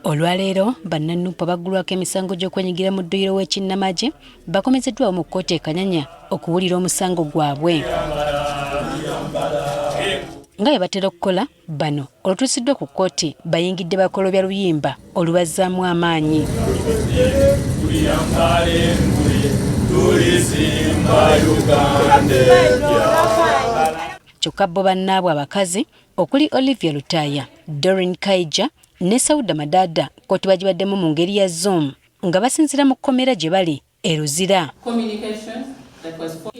Olwaleero bannannupa baggulwako emisango gy'okwenyigira mu dduyiro w'ekinnamagye bakomezeddwawo mu kkooti e Kanyanya okuwulira omusango gwabwe. Nga bwe batera okukola, bano olutuusiddwa ku kkooti bayingidde bakolobya luyimba olubazzaamu amaanyi. Kyokka bo bannaabwe abakazi okuli Olivia Lutaya, Doreen Kaija ne Sauda Madada kkooti bagibaddemu mu ngeri ya Zoom nga basinziira mu kkomera gye bali e Luzira.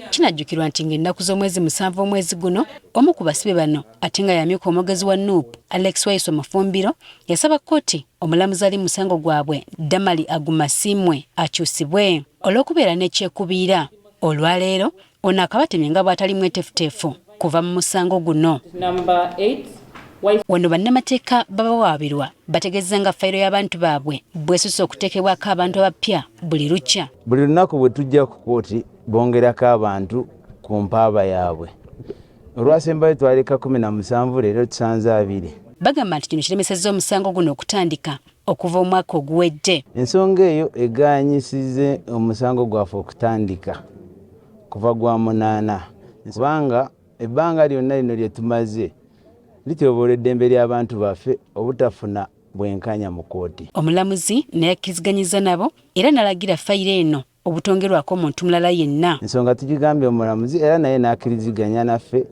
Kinajjukirwa nti ng'ennaku z'omwezi 7 omwezi guno omu ku basibe bano ate nga yamyuka omwogezi wa NUP Alex Waiso Mafumbiro yasaba kkooti omulamuzi ali musango gwabwe Damali Agumasimwe akyusibwe olw'okubeera n'ekyekubiira. Olwaleero ono akabatemye nga bw'atali mwetefuteefu kuva mu musango guno. Wano bannamateeka babawaabirwa bategeeza nga fayiro y'abantu baabwe bw'esusse okuteekebwako abantu abapya buli lukya. Buli lunaku bwe tujja ku kkooti bongerako abantu ku mpaaba yaabwe. Olwasembayo twaleka 17 leero tusanze 2. Bagamba nti kino kiremesezza omusango guno okutandika okuva omwaka oguwedde. Ensonga eyo egaanyisize omusango gwaffe okutandika kuva gwa 8 kubanga ebbanga lyonna lino lye tumaze lityoboola eddembe ly'abantu baffe obutafuna bwenkanya mu kkooti. Omulamuzi naye akkiriziganyiza nabo era n'alagira fayiro eno obutongerwako omuntu mulala yenna. Ensonga tugigambye omulamuzi era naye n'akkiriziganya naffe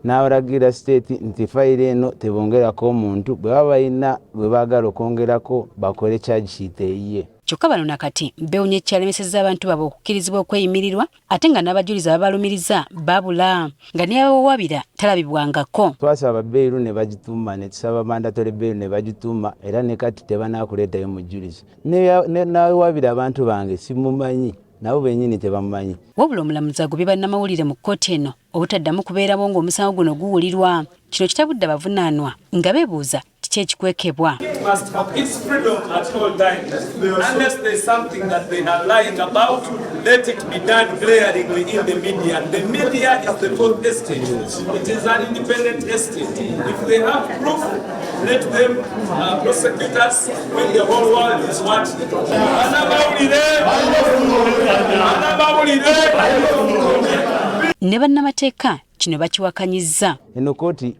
n'abalagira state nti fayiro eno tebongerako omuntu bwe baba balina bwe baagala okwongerako bakole charge sheet eyiye. Kyokka bano nakati beewunya ekyalemesezza abantu baabwe okukkirizibwa okweyimirirwa ate nga n'abajulizi ababalumiriza babula nga n'abawawaabira talabibwangako. Twasaba bbeeru ne bagituuma ne tusaba mandatory bbeeru ne bagituuma era ne kati tebanaakuleetayo mujulizi. N'abawaabira abantu bange simumanyi nabo bennyini tebamumanyi. Wabula omulamuzi agobye bannamawulire mu kkooti eno obutaddamu kubeerawo ng'omusango guno guwulirwa. Kino kitabudde abavunaanwa nga beebuuza kiki ekikwekebwa. It's freedom at all times. Unless there's something that they are lying about, let it be done glaringly in the media. The media is the fourth estate. It is an independent estate. If they have proof, let them prosecute us when the whole world is watching. Ne bannamateeka kino bakiwakanyizza. Eno kkooti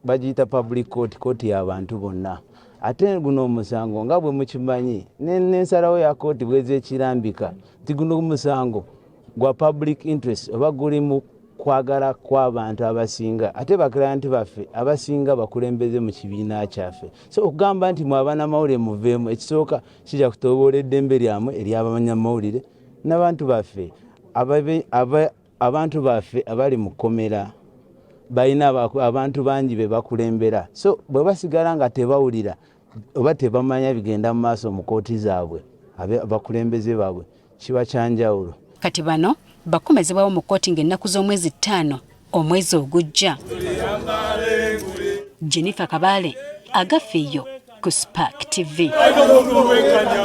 bagiyita public court, kkooti y'abantu bonna. Ate guno omusango nga bwe mukimanyi n'ensalawo ya kkooti bw'ezekirambika nti guno omusango gwa public interest oba guli mu kwagala kw'abantu abasinga ate bakiranti baffe abasinga bakulembeze mu kibiina kyaffe. So okugamba nti mwabanamawulire muveemu ekisooka kijja kutoboola eddembe lyamwe ery'abanyamawulire n'abantu baffe abantu baffe abali mu kkomera balina abantu bangi be bakulembera. So bwe basigala nga tebawulira oba tebamanya bigenda mu maaso mu kkooti zaabwe abakulembeze baabwe kiba kyanjawulo. Kati bano bakomezebwawo mu kkooti ng'ennaku z'omwezi 5 omwezi ogujja. Jennifer Kabale agafeeyo ku Spark TV.